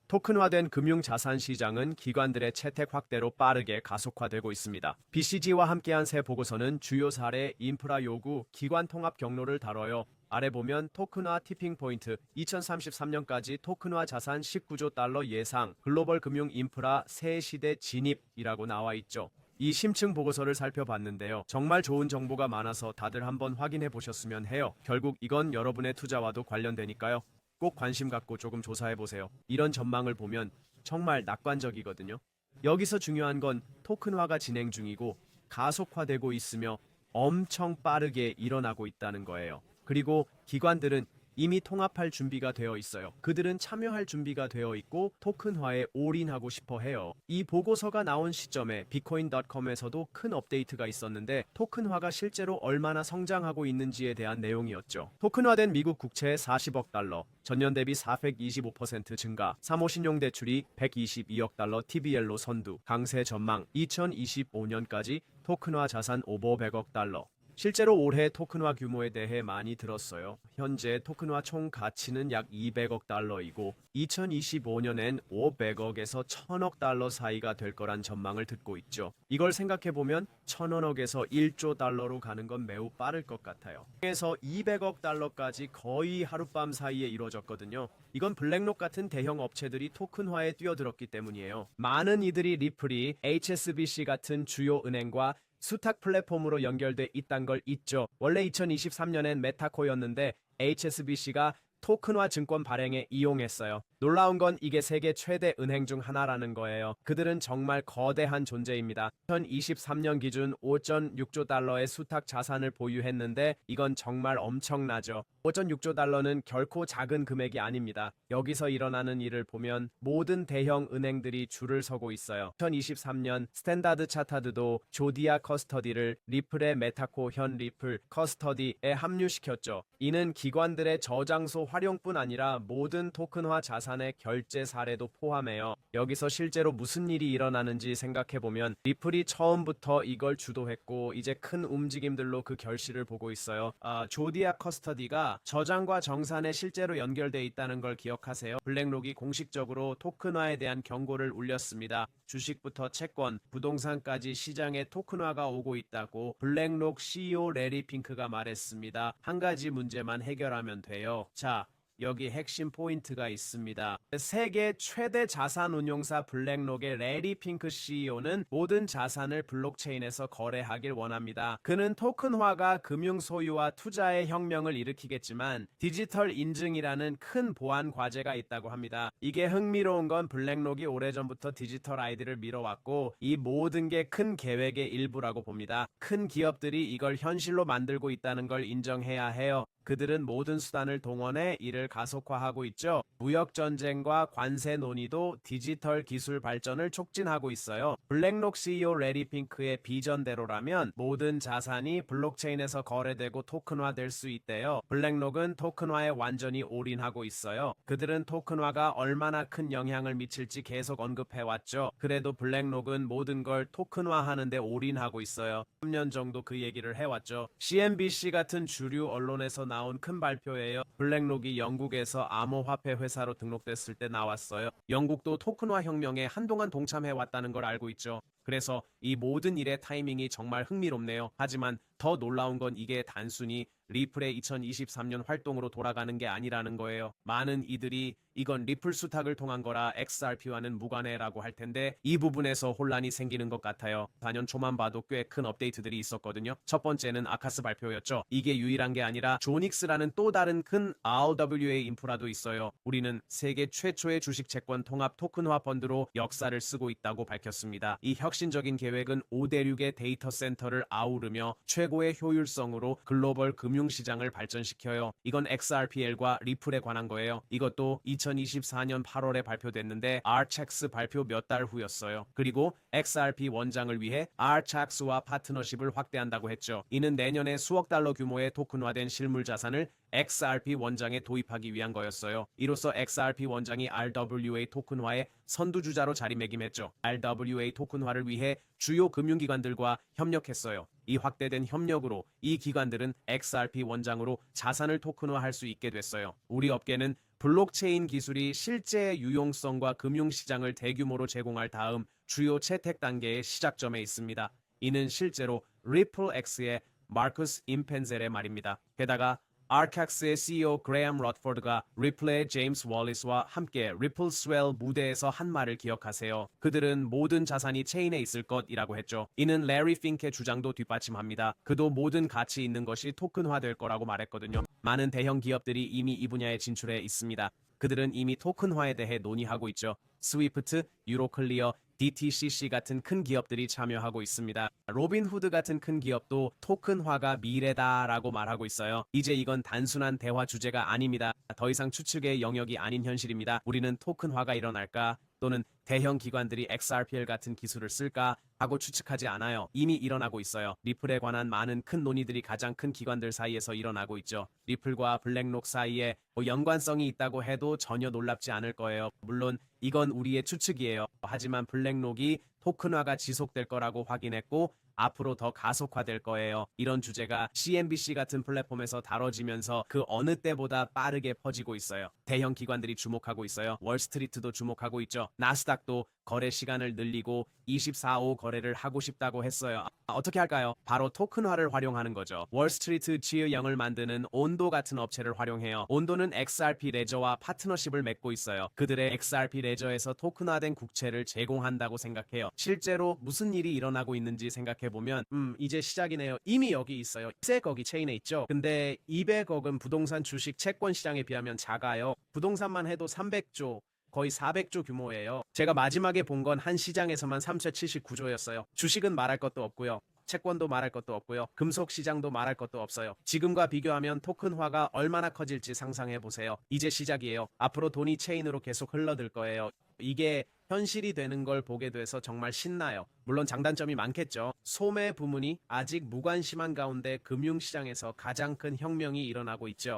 토큰화된 금융자산 시장은 기관들의 채택 확대로 빠르게 가속화되고 있습니다. BCG와 함께한 새 보고서는 주요 사례, 인프라 요구, 기관 통합 경로를 다뤄요. 아래 보면 토큰화 티핑 포인트, 2033년까지 토큰화 자산 19조 달러 예상, 글로벌 금융 인프라 새 시대 진입이라고 나와 있죠. 이 심층 보고서를 살펴봤는데요. 정말 좋은 정보가 많아서 다들 한번 확인해 보셨으면 해요. 결국 이건 여러분의 투자와도 관련되니까요. 꼭 관심 갖고 조금 조사해 보세요. 이런 전망을 보면 정말 낙관적이거든요. 여기서 중요한 건 토큰화가 진행 중이고 가속화되고 있으며 엄청 빠르게 일어나고 있다는 거예요. 그리고 기관들은 이미 통합할 준비가 되어 있어요. 그들은 참여할 준비가 되어 있고 토큰화에 올인하고 싶어 해요. 이 보고서가 나온 시점에 bitcoin.com에서도 큰 업데이트가 있었는데 토큰화가 실제로 얼마나 성장하고 있는지에 대한 내용이었죠. 토큰화된 미국 국채 40억 달러, 전년 대비 425% 증가, 3호 신용대출이 122억 달러 TBL로 선두, 강세 전망 2025년까지 토큰화 자산 오버 100억 달러. 실제로 올해 토큰화 규모에 대해 많이 들었어요. 현재 토큰화 총 가치는 약 200억 달러이고 2025년엔 500억에서 1000억 달러 사이가 될 거란 전망을 듣고 있죠. 이걸 생각해보면 1000억에서 1조 달러로 가는 건 매우 빠를 것 같아요. 그래서 200억 달러까지 거의 하룻밤 사이에 이루어졌거든요. 이건 블랙록 같은 대형 업체들이 토큰화에 뛰어들었기 때문이에요. 많은 이들이 리플이 HSBC 같은 주요 은행과 수탁 플랫폼으로 연결돼 있단 걸 잊죠. 원래 2023년엔 메타코였는데 HSBC가 토큰화 증권 발행에 이용했어요. 놀라운 건 이게 세계 최대 은행 중 하나라는 거예요. 그들은 정말 거대한 존재입니다. 2023년 기준 5.6조 달러의 수탁 자산을 보유했는데 이건 정말 엄청나죠. 5.6조 달러는 결코 작은 금액이 아닙니다. 여기서 일어나는 일을 보면 모든 대형 은행들이 줄을 서고 있어요. 2023년 스탠다드 차타드도 조디아 커스터디를 리플의 메타코 현 리플 커스터디에 합류시켰죠. 이는 기관들의 저장소 활용뿐 아니라 모든 토큰화 자산의 결제 사례도 포함해요. 여기서 실제로 무슨 일이 일어나는지 생각해보면 리플이 처음부터 이걸 주도했고 이제 큰 움직임들로 그 결실을 보고 있어요. 조디아 커스터디가 저장과 정산에 실제로 연결돼 있다는 걸 기억하세요. 블랙록이 공식적으로 토큰화에 대한 경고를 울렸습니다. 주식부터 채권, 부동산까지 시장에 토큰화가 오고 있다고 블랙록 CEO 레리 핑크가 말했습니다. 한 가지 문제만 해결하면 돼요. 자, 여기 핵심 포인트가 있습니다. 세계 최대 자산 운용사 블랙록의 레리 핑크 CEO는 모든 자산을 블록체인에서 거래하길 원합니다. 그는 토큰화가 금융 소유와 투자의 혁명을 일으키겠지만 디지털 인증이라는 큰 보안 과제가 있다고 합니다. 이게 흥미로운 건 블랙록이 오래전부터 디지털 아이디를 밀어왔고 이 모든 게 큰 계획의 일부라고 봅니다. 큰 기업들이 이걸 현실로 만들고 있다는 걸 인정해야 해요. 그들은 모든 수단을 동원해 이를 가속화하고 있죠. 무역 전쟁과 관세 논의도 디지털 기술 발전을 촉진하고 있어요. 블랙록 CEO 레리 핑크의 비전대로라면 모든 자산이 블록체인에서 거래되고 토큰화될 수 있대요. 블랙록은 토큰화에 완전히 올인하고 있어요. 그들은 토큰화가 얼마나 큰 영향을 미칠지 계속 언급해왔죠. 그래도 블랙록은 모든 걸 토큰화하는 데 올인하고 있어요. 3년 정도 그 얘기를 해왔죠. CNBC 같은 주류 언론에서 나온 큰 발표예요. 블랙록이 영국에서 암호화폐 회사로 등록됐을 때 나왔어요. 영국도 토큰화 혁명에 한동안 동참해왔다는 걸 알고 있죠. 그래서 이 모든 일의 타이밍이 정말 흥미롭네요. 하지만 더 놀라운 건 이게 단순히 리플의 2023년 활동으로 돌아가는 게 아니라는 거예요. 많은 이들이 이건 리플 수탁을 통한 거라 XRP와는 무관해라고 할 텐데 이 부분에서 혼란이 생기는 것 같아요. 4년 초만 봐도 꽤 큰 업데이트들이 있었거든요. 첫 번째는 아카스 발표였죠. 이게 유일한 게 아니라 조닉스라는 또 다른 큰 RWA 인프라도 있어요. 우리는 세계 최초의 주식 채권 통합 토큰화 펀드로 역사를 쓰고 있다고 밝혔습니다. 이 혁신적인 계획은 5대륙의 데이터 센터를 아우르며 최고의 효율성으로 글로벌 금융시장을 발전시켜요. 이건 XRPL과 리플에 관한 거예요. 이것도 2024년 8월에 발표됐는데 RChex 발표 몇 달 후였어요. 그리고 XRP 원장을 위해 RChex와 파트너십을 확대한다고 했죠. 이는 내년에 수억 달러 규모의 토큰화된 실물 자산을 XRP 원장에 도입하기 위한 거였어요. 이로써 XRP 원장이 RWA 토큰화의 선두주자로 자리매김했죠. RWA 토큰화를 위해 주요 금융기관들과 협력했어요. 이 확대된 협력으로 이 기관들은 XRP 원장으로 자산을 토큰화할 수 있게 됐어요. 우리 업계는 블록체인 기술이 실제 유용성과 금융시장을 대규모로 제공할 다음 주요 채택 단계의 시작점에 있습니다. 이는 실제로 리플X의 마커스 임펜젤의 말입니다. 게다가 아르카스의 CEO 그레엄 러트포드가 리플의 제임스 월리스와 함께 리플 스웰 무대에서 한 말을 기억하세요. 그들은 모든 자산이 체인에 있을 것이라고 했죠. 이는 레리 핑크의 주장도 뒷받침합니다. 그도 모든 가치 있는 것이 토큰화될 거라고 말했거든요. 많은 대형 기업들이 이미 이 분야에 진출해 있습니다. 그들은 이미 토큰화에 대해 논의하고 있죠. 스위프트, 유로클리어, DTCC 같은 큰 기업들이 참여하고 있습니다. 로빈후드 같은 큰 기업도 토큰화가 미래다라고 말하고 있어요. 이제 이건 단순한 대화 주제가 아닙니다. 더 이상 추측의 영역이 아닌 현실입니다. 우리는 토큰화가 일어날까? 또는 대형 기관들이 XRPL 같은 기술을 쓸까 하고 추측하지 않아요. 이미 일어나고 있어요. 리플에 관한 많은 큰 논의들이 가장 큰 기관들 사이에서 일어나고 있죠. 리플과 블랙록 사이에 연관성이 있다고 해도 전혀 놀랍지 않을 거예요. 물론 이건 우리의 추측이에요. 하지만 블랙록이 토큰화가 지속될 거라고 확인했고 앞으로 더 가속화될 거예요. 이런 주제가 CNBC 같은 플랫폼에서 다뤄지면서 그 어느 때보다 빠르게 퍼지고 있어요. 대형 기관들이 주목하고 있어요. 월스트리트도 주목하고 있죠. 나스닥도 거래 시간을 늘리고 24/5 거래를 하고 싶다고 했어요. 어떻게 할까요? 바로 토큰화를 활용하는 거죠. 월스트리트 지유형을 만드는 온도 같은 업체를 활용해요. 온도는 XRP 레저와 파트너십을 맺고 있어요. 그들의 XRP 레저에서 토큰화된 국채를 제공한다고 생각해요. 실제로 무슨 일이 일어나고 있는지 생각해보면 이제 시작이네요. 이미 여기 있어요. 200억이 체인에 있죠. 근데 200억은 부동산 주식 채권 시장에 비하면 작아요. 부동산만 해도 300조 거의 400조 규모예요. 제가 마지막에 본 건 한 시장에서만 379조였어요. 주식은 말할 것도 없고요. 채권도 말할 것도 없고요. 금속 시장도 말할 것도 없어요. 지금과 비교하면 토큰화가 얼마나 커질지 상상해 보세요. 이제 시작이에요. 앞으로 돈이 체인으로 계속 흘러들 거예요. 이게 현실이 되는 걸 보게 돼서 정말 신나요. 물론 장단점이 많겠죠. 소매 부문이 아직 무관심한 가운데 금융시장에서 가장 큰 혁명이 일어나고 있죠.